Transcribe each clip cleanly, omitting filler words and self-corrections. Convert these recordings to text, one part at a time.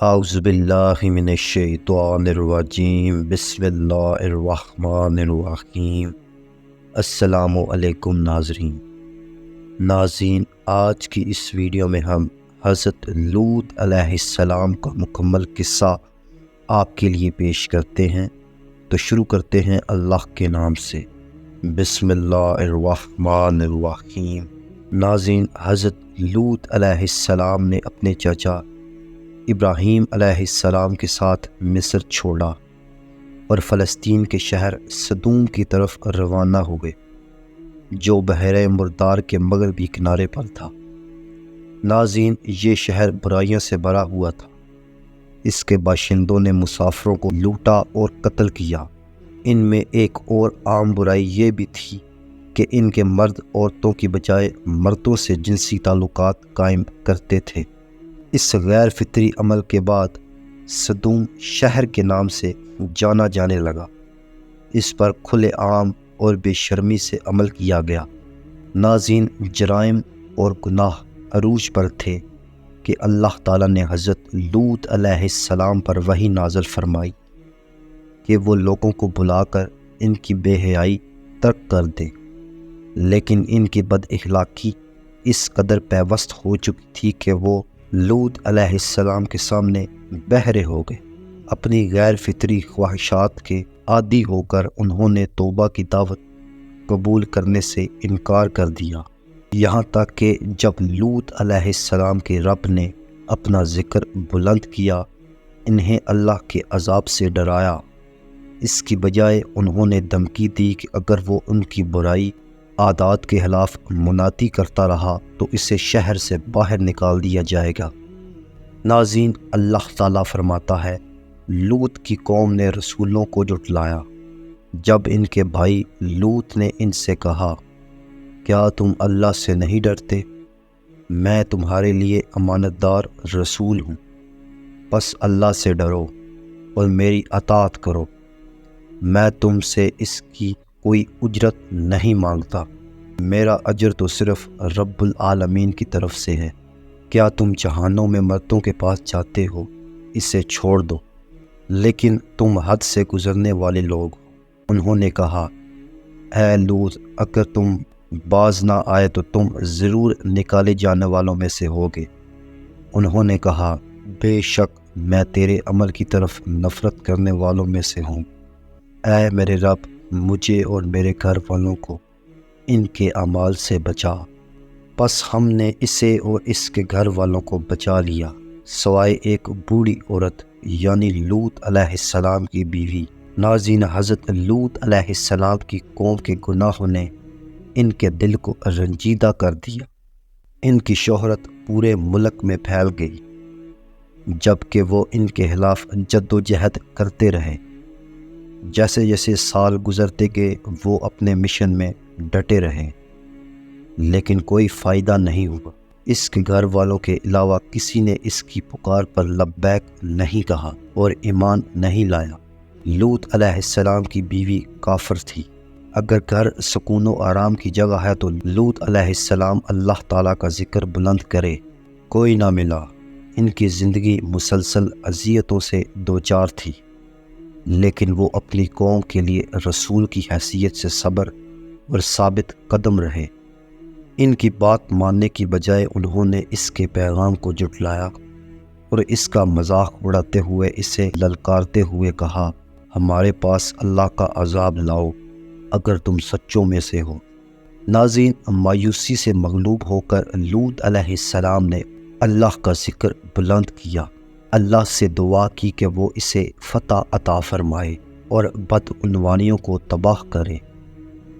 اعوذ باللہ من الشیطان الرجیم بسم اللہ الرحمن الرحیم۔ السلام علیکم ناظرین، آج کی اس ویڈیو میں ہم حضرت لوط علیہ السلام کا مکمل قصہ آپ کے لیے پیش کرتے ہیں۔ تو شروع کرتے ہیں اللہ کے نام سے، بسم اللہ الرحمن الرحیم۔ ناظرین، حضرت لوط علیہ السلام نے اپنے چچا ابراہیم علیہ السلام کے ساتھ مصر چھوڑا اور فلسطین کے شہر صدوم کی طرف روانہ ہوئے، جو بحیرہ مردار کے مغربی کنارے پر تھا۔ ناظرین، یہ شہر برائیوں سے بھرا ہوا تھا۔ اس کے باشندوں نے مسافروں کو لوٹا اور قتل کیا۔ ان میں ایک اور عام برائی یہ بھی تھی کہ ان کے مرد عورتوں کی بجائے مردوں سے جنسی تعلقات قائم کرتے تھے۔ اس غیر فطری عمل کے بعد صدوم شہر کے نام سے جانا جانے لگا۔ اس پر کھلے عام اور بے شرمی سے عمل کیا گیا۔ ناظرین، جرائم اور گناہ عروج پر تھے کہ اللہ تعالیٰ نے حضرت لوط علیہ السلام پر وحی نازل فرمائی کہ وہ لوگوں کو بلا کر ان کی بے حیائی ترک کر دیں، لیکن ان کی بد اخلاقی اس قدر پیوست ہو چکی تھی کہ وہ لوط علیہ السلام کے سامنے بہرے ہو گئے۔ اپنی غیر فطری خواہشات کے عادی ہو کر انہوں نے توبہ کی دعوت قبول کرنے سے انکار کر دیا، یہاں تک کہ جب لوط علیہ السلام کے رب نے اپنا ذکر بلند کیا، انہیں اللہ کے عذاب سے ڈرایا۔ اس کی بجائے انہوں نے دھمکی دی کہ اگر وہ ان کی برائی عادات کے خلاف مناتی کرتا رہا تو اسے شہر سے باہر نکال دیا جائے گا۔ ناظرین، اللہ تعالیٰ فرماتا ہے، لوط کی قوم نے رسولوں کو جھٹلایا جب ان کے بھائی لوط نے ان سے کہا، کیا تم اللہ سے نہیں ڈرتے؟ میں تمہارے لیے امانت دار رسول ہوں، بس اللہ سے ڈرو اور میری اطاعت کرو۔ میں تم سے اس کی کوئی اجرت نہیں مانگتا، میرا اجر تو صرف رب العالمین کی طرف سے ہے۔ کیا تم جہانوں میں مردوں کے پاس جاتے ہو؟ اسے چھوڑ دو، لیکن تم حد سے گزرنے والے لوگ ہو۔ انہوں نے کہا، اے لوط، اگر تم باز نہ آئے تو تم ضرور نکالے جانے والوں میں سے ہوگے۔ انہوں نے کہا، بے شک میں تیرے عمل کی طرف نفرت کرنے والوں میں سے ہوں۔ اے میرے رب، مجھے اور میرے گھر والوں کو ان کے اعمال سے بچا۔ بس ہم نے اسے اور اس کے گھر والوں کو بچا لیا، سوائے ایک بوڑھی عورت یعنی لوط علیہ السلام کی بیوی۔ ناظرین، حضرت لوط علیہ السلام کی قوم کے گناہوں نے ان کے دل کو رنجیدہ کر دیا۔ ان کی شہرت پورے ملک میں پھیل گئی، جبکہ وہ ان کے خلاف جدوجہد کرتے رہے۔ جیسے جیسے سال گزرتے گئے وہ اپنے مشن میں ڈٹے رہے، لیکن کوئی فائدہ نہیں ہوا۔ اس کے گھر والوں کے علاوہ کسی نے اس کی پکار پر لبیک نہیں کہا اور ایمان نہیں لایا۔ لوط علیہ السلام کی بیوی کافر تھی۔ اگر گھر سکون و آرام کی جگہ ہے تو لوط علیہ السلام اللہ تعالیٰ کا ذکر بلند کرے۔ کوئی نہ ملا۔ ان کی زندگی مسلسل اذیتوں سے دوچار تھی، لیکن وہ اپنی قوم کے لیے رسول کی حیثیت سے صبر اور ثابت قدم رہے۔ ان کی بات ماننے کی بجائے انہوں نے اس کے پیغام کو جھٹلایا اور اس کا مذاق اڑاتے ہوئے اسے للکارتے ہوئے کہا، ہمارے پاس اللہ کا عذاب لاؤ اگر تم سچوں میں سے ہو۔ ناظرین، مایوسی سے مغلوب ہو کر لوط علیہ السلام نے اللہ کا ذکر بلند کیا، اللہ سے دعا کی کہ وہ اسے فتح عطا فرمائے اور بدعنوانیوں کو تباہ کرے۔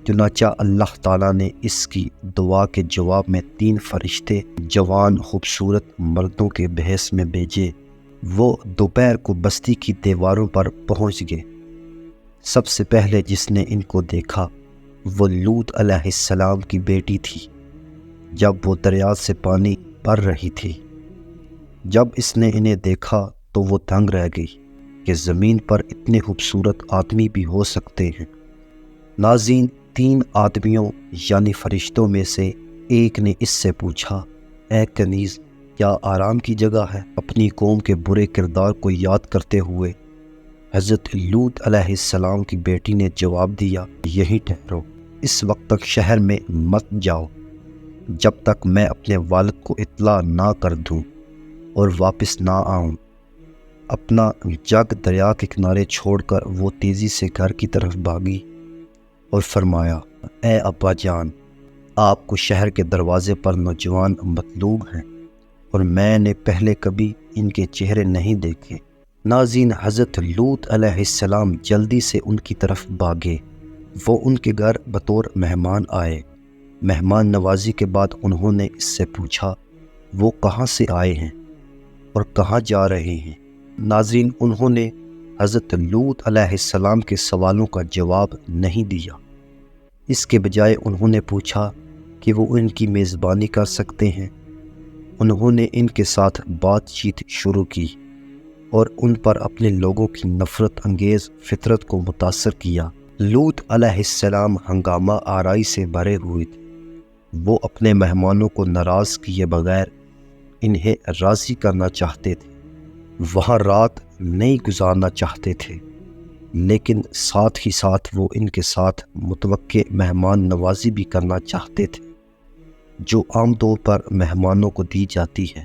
چنانچہ اللہ تعالیٰ نے اس کی دعا کے جواب میں 3 فرشتے جوان خوبصورت مردوں کے بحث میں بھیجے۔ وہ دوپہر کو بستی کی دیواروں پر پہنچ گئے۔ سب سے پہلے جس نے ان کو دیکھا وہ لوط علیہ السلام کی بیٹی تھی، جب وہ دریا سے پانی بھر رہی تھی۔ جب اس نے انہیں دیکھا تو وہ دنگ رہ گئی کہ زمین پر اتنے خوبصورت آدمی بھی ہو سکتے ہیں۔ ناظرین، 3 آدمیوں یعنی فرشتوں میں سے ایک نے اس سے پوچھا، اے کنیز، کیا آرام کی جگہ ہے؟ اپنی قوم کے برے کردار کو یاد کرتے ہوئے حضرت لوط علیہ السلام کی بیٹی نے جواب دیا، یہیں ٹھہرو، اس وقت تک شہر میں مت جاؤ جب تک میں اپنے والد کو اطلاع نہ کر دوں اور واپس نہ آؤں۔ اپنا جگ دریا کے کنارے چھوڑ کر وہ تیزی سے گھر کی طرف بھاگی اور فرمایا، اے ابا جان، آپ کو شہر کے دروازے پر نوجوان مطلوب ہیں اور میں نے پہلے کبھی ان کے چہرے نہیں دیکھے۔ ناظرین، حضرت لوط علیہ السلام جلدی سے ان کی طرف بھاگے۔ وہ ان کے گھر بطور مہمان آئے۔ مہمان نوازی کے بعد انہوں نے اس سے پوچھا، وہ کہاں سے آئے ہیں اور کہاں جا رہے ہیں؟ ناظرین، انہوں نے حضرت لوط علیہ السلام کے سوالوں کا جواب نہیں دیا۔ اس کے بجائے انہوں نے پوچھا کہ وہ ان کی میزبانی کر سکتے ہیں۔ انہوں نے ان کے ساتھ بات چیت شروع کی اور ان پر اپنے لوگوں کی نفرت انگیز فطرت کو متاثر کیا۔ لوط علیہ السلام ہنگامہ آرائی سے بھرے ہوئے تھے۔ وہ اپنے مہمانوں کو ناراض کیے بغیر انہیں راضی کرنا چاہتے تھے۔ وہاں رات نہیں گزارنا چاہتے تھے، لیکن ساتھ ہی ساتھ وہ ان کے ساتھ متوقع مہمان نوازی بھی کرنا چاہتے تھے، جو عام طور پر مہمانوں کو دی جاتی ہے۔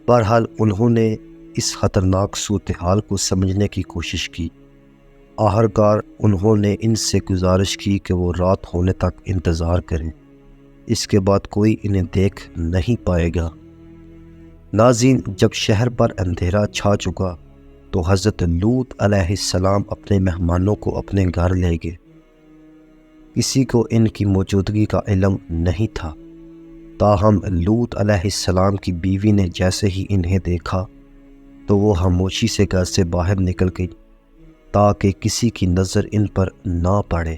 بہرحال انہوں نے اس خطرناک صورتحال کو سمجھنے کی کوشش کی۔ آخرکار انہوں نے ان سے گزارش کی کہ وہ رات ہونے تک انتظار کریں، اس کے بعد کوئی انہیں دیکھ نہیں پائے گا۔ ناظرین، جب شہر پر اندھیرا چھا چکا تو حضرت لوط علیہ السلام اپنے مہمانوں کو اپنے گھر لے گئے۔ کسی کو ان کی موجودگی کا علم نہیں تھا، تاہم لوط علیہ السلام کی بیوی نے جیسے ہی انہیں دیکھا تو وہ خاموشی سے گھر سے باہر نکل گئی تاکہ کسی کی نظر ان پر نہ پڑے۔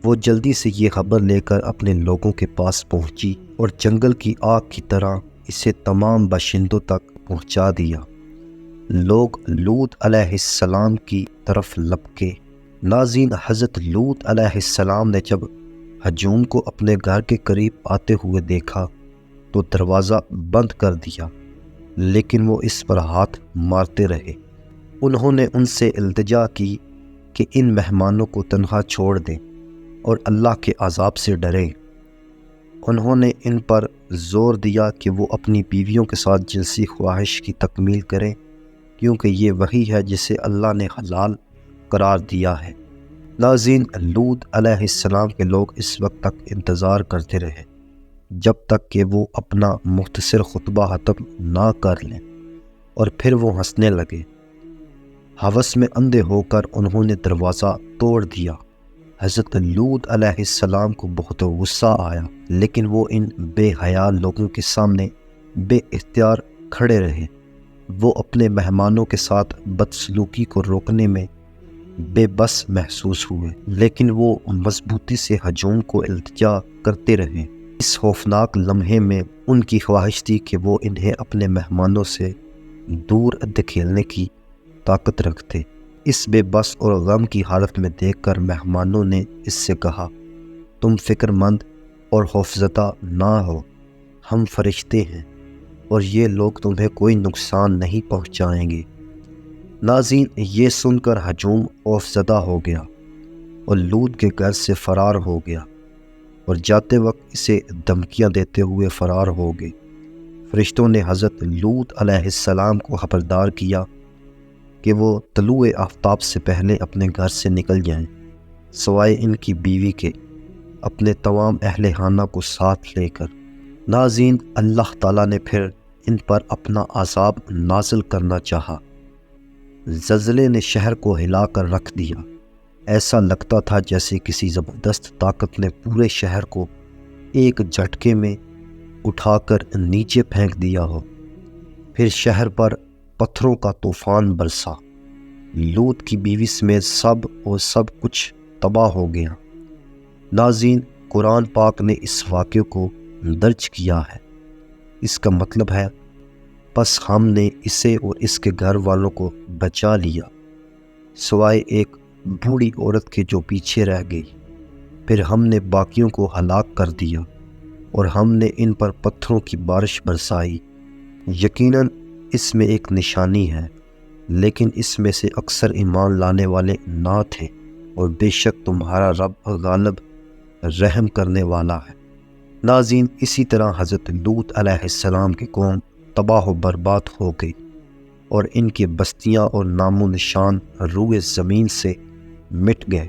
وہ جلدی سے یہ خبر لے کر اپنے لوگوں کے پاس پہنچی اور جنگل کی آگ کی طرح اسے تمام باشندوں تک پہنچا دیا۔ لوگ لوط علیہ السلام کی طرف لپکے۔ ناظرین، حضرت لوط علیہ السلام نے جب ہجوم کو اپنے گھر کے قریب آتے ہوئے دیکھا تو دروازہ بند کر دیا، لیکن وہ اس پر ہاتھ مارتے رہے۔ انہوں نے ان سے التجا کی کہ ان مہمانوں کو تنہا چھوڑ دیں اور اللہ کے عذاب سے ڈریں۔ انہوں نے ان پر زور دیا کہ وہ اپنی بیویوں کے ساتھ جنسی خواہش کی تکمیل کریں، کیونکہ یہ وہی ہے جسے اللہ نے حلال قرار دیا ہے۔ ناظرین، لوط علیہ السلام کے لوگ اس وقت تک انتظار کرتے رہے جب تک کہ وہ اپنا مختصر خطبہ ختم نہ کر لیں، اور پھر وہ ہنسنے لگے۔ ہوس میں اندھے ہو کر انہوں نے دروازہ توڑ دیا۔ حضرت لوط علیہ السلام کو بہت غصہ آیا، لیکن وہ ان بے حیا لوگوں کے سامنے بے اختیار کھڑے رہے۔ وہ اپنے مہمانوں کے ساتھ بدسلوکی کو روکنے میں بے بس محسوس ہوئے، لیکن وہ مضبوطی سے ہجوم کو التجا کرتے رہے۔ اس خوفناک لمحے میں ان کی خواہش تھی کہ وہ انہیں اپنے مہمانوں سے دور دھکیلنے کی طاقت رکھتے۔ اس بے بس اور غم کی حالت میں دیکھ کر مہمانوں نے اس سے کہا، تم فکر مند اور خوفزدہ نہ ہو، ہم فرشتے ہیں اور یہ لوگ تمہیں کوئی نقصان نہیں پہنچائیں گے۔ ناظرین، یہ سن کر ہجوم خوفزدہ ہو گیا اور لوط کے گھر سے فرار ہو گیا، اور جاتے وقت اسے دھمکیاں دیتے ہوئے فرار ہو گئے۔ فرشتوں نے حضرت لوط علیہ السلام کو خبردار کیا کہ وہ طلوع آفتاب سے پہلے اپنے گھر سے نکل جائیں، سوائے ان کی بیوی کے، اپنے تمام اہل خانہ کو ساتھ لے کر۔ ناظرین، اللہ تعالیٰ نے پھر ان پر اپنا عذاب نازل کرنا چاہا۔ زلزلے نے شہر کو ہلا کر رکھ دیا۔ ایسا لگتا تھا جیسے کسی زبردست طاقت نے پورے شہر کو ایک جھٹکے میں اٹھا کر نیچے پھینک دیا ہو۔ پھر شہر پر پتھروں کا طوفان برسا۔ لوط کی بیوی سمیت سب کچھ تباہ ہو گیا۔ ناظرین، قرآن پاک نے اس واقعے کو درج کیا ہے۔ اس کا مطلب ہے، پس ہم نے اسے اور اس کے گھر والوں کو بچا لیا، سوائے ایک بوڑھی عورت کے جو پیچھے رہ گئی۔ پھر ہم نے باقیوں کو ہلاک کر دیا اور ہم نے ان پر پتھروں کی بارش برسائی۔ یقیناً اس میں ایک نشانی ہے، لیکن اس میں سے اکثر ایمان لانے والے نہ تھے، اور بے شک تمہارا رب غالب رحم کرنے والا ہے۔ ناظرین، اسی طرح حضرت لوط علیہ السلام کی قوم تباہ و برباد ہو گئی، اور ان کی بستیاں اور نام و نشان روئے زمین سے مٹ گئے۔